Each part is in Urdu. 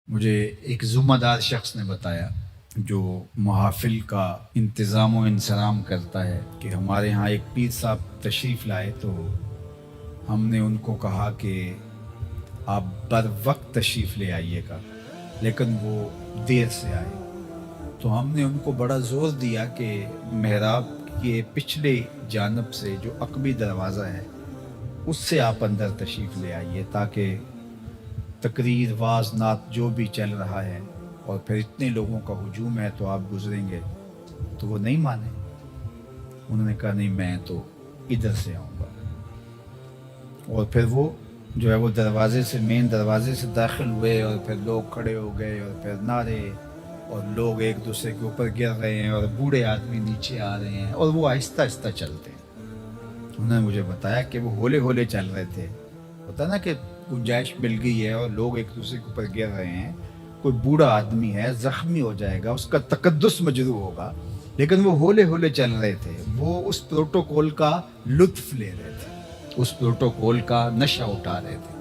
مجھے ایک ذمہ دار شخص نے بتایا جو محافل کا انتظام و انصرام کرتا ہے کہ ہمارے ہاں ایک پیر صاحب تشریف لائے تو ہم نے ان کو کہا کہ آپ بر وقت تشریف لے آئیے گا، لیکن وہ دیر سے آئے تو ہم نے ان کو بڑا زور دیا کہ محراب کے پچھلے جانب سے جو عقبی دروازہ ہے اس سے آپ اندر تشریف لے آئیے تاکہ تقریر واز نعت جو بھی چل رہا ہے اور پھر اتنے لوگوں کا ہجوم ہے تو آپ گزریں گے تو وہ نہیں مانے۔ انہوں نے کہا نہیں میں تو ادھر سے آؤں گا، اور پھر وہ جو ہے وہ دروازے سے مین دروازے سے داخل ہوئے اور پھر لوگ کھڑے ہو گئے اور پھر نعرے اور لوگ ایک دوسرے کے اوپر گر رہے ہیں اور بوڑھے آدمی نیچے آ رہے ہیں اور وہ آہستہ آہستہ چلتے ہیں۔ انہوں نے مجھے بتایا کہ وہ ہولے ہولے چل رہے تھے، ہوتا نا کہ گنجائش مل گئی ہے اور لوگ ایک دوسرے کے اوپر گر رہے ہیں، کوئی بوڑھا آدمی ہے زخمی ہو جائے گا، اس کا تقدس مجروح ہوگا، لیکن وہ ہولے ہولے چل رہے تھے، وہ اس پروٹوکول کا لطف لے رہے تھے، اس پروٹوکول کا نشہ اٹھا رہے تھے۔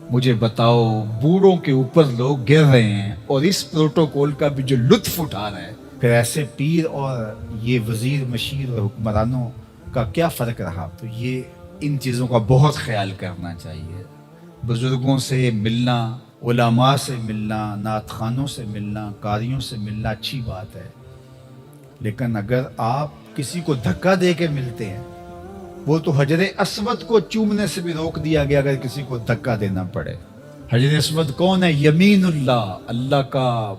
مجھے بتاؤ بوڑھوں کے اوپر لوگ گر رہے ہیں اور اس پروٹوکول کا بھی جو لطف اٹھا رہا ہے، پھر ایسے پیر اور یہ وزیر مشیر اور حکمرانوں کا کیا فرق رہا؟ تو یہ ان چیزوں کا بہت خیال کرنا چاہیے۔ بزرگوں سے ملنا، علماء سے ملنا، نعت خوانوں سے ملنا، قاریوں سے ملنا اچھی بات ہے، لیکن اگر آپ کسی کو دھکا دے کے ملتے ہیں، وہ تو حجر اسود کو چومنے سے بھی روک دیا گیا اگر کسی کو دھکا دینا پڑے۔ حجر اسود کون ہے؟ یمین اللہ، اللہ کا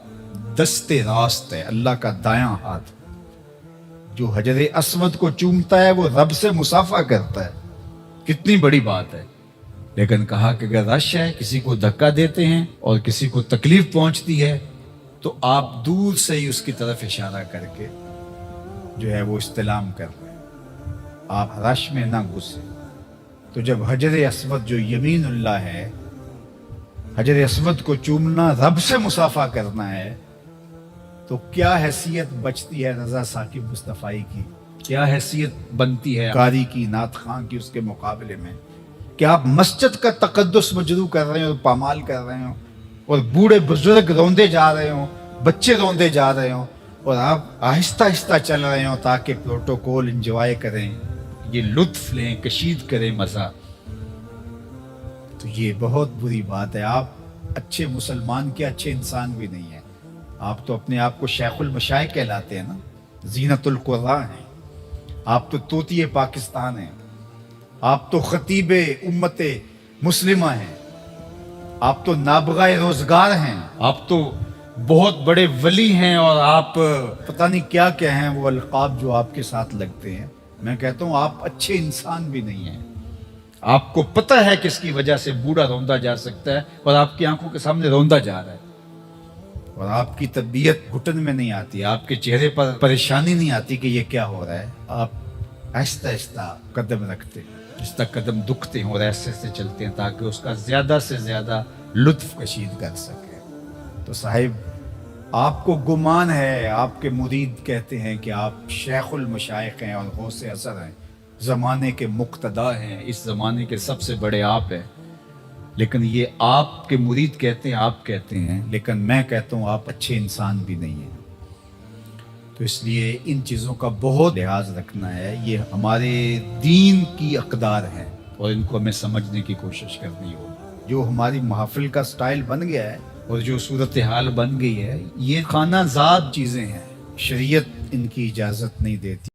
دست راست ہے، اللہ کا دایاں ہاتھ۔ جو حجر اسود کو چومتا ہے وہ رب سے مصافحہ کرتا ہے، کتنی بڑی بات ہے۔ لیکن کہا کہ اگر رش ہے، کسی کو دھکا دیتے ہیں اور کسی کو تکلیف پہنچتی ہے تو آپ دور سے ہی اس کی طرف اشارہ کر کے جو ہے وہ استلام کر رہے ہیں، آپ رش میں نہ گھسیں۔ تو جب حجر اسود جو یمین اللہ ہے، حجر اسود کو چومنا رب سے مصافحہ کرنا ہے، تو کیا حیثیت بچتی ہے رضا ثاقب مصطفی کی، کیا حیثیت بنتی ہے قاری کی، نعت خواں کی اس کے مقابلے میں؟ کہ آپ مسجد کا تقدس مجروح کر رہے ہیں اور پامال کر رہے ہوں، اور بوڑھے بزرگ روندے جا رہے ہوں، بچے روندے جا رہے ہوں، اور آپ آہستہ آہستہ چل رہے ہوں تاکہ پروٹوکول انجوائے کریں، یہ لطف لیں، کشید کریں مزہ۔ تو یہ بہت بری بات ہے۔ آپ اچھے مسلمان کے اچھے انسان بھی نہیں ہیں، آپ تو اپنے آپ کو شیخ المشائخ کہلاتے ہیں نا، زینت القراء ہیں، آپ تو طوطی پاکستان ہیں، آپ تو خطیب امت مسلمہ ہیں، آپ تو نابغہ روزگار ہیں، آپ تو بہت بڑے ولی ہیں، اور آپ پتہ نہیں کیا کیا ہیں وہ القاب جو آپ کے ساتھ لگتے ہیں۔ میں کہتا ہوں آپ اچھے انسان بھی نہیں ہیں۔ آپ کو پتہ ہے کس کی وجہ سے بوڑھا روندا جا سکتا ہے اور آپ کی آنکھوں کے سامنے روندا جا رہا ہے، اور آپ کی طبیعت گھٹن میں نہیں آتی، آپ کے چہرے پر پریشانی نہیں آتی کہ یہ کیا ہو رہا ہے۔ آپ آہستہ آہستہ قدم رکھتے ہیں، جس تک قدم دکھتے ہیں اور ایسے سے چلتے ہیں تاکہ اس کا زیادہ سے زیادہ لطف کشید کر سکے۔ تو صاحب آپ کو گمان ہے، آپ کے مرید کہتے ہیں کہ آپ شیخ المشائخ ہیں اور غوث اثر ہیں، زمانے کے مقتدا ہیں، اس زمانے کے سب سے بڑے آپ ہیں، لیکن یہ آپ کے مرید کہتے ہیں، آپ کہتے ہیں، لیکن میں کہتا ہوں آپ اچھے انسان بھی نہیں ہیں۔ تو اس لیے ان چیزوں کا بہت لحاظ رکھنا ہے، یہ ہمارے دین کی اقدار ہیں اور ان کو ہمیں سمجھنے کی کوشش کرنی ہوگی۔ جو ہماری محافل کا سٹائل بن گیا ہے اور جو صورتحال بن گئی ہے، یہ خانہ زاد چیزیں ہیں، شریعت ان کی اجازت نہیں دیتی۔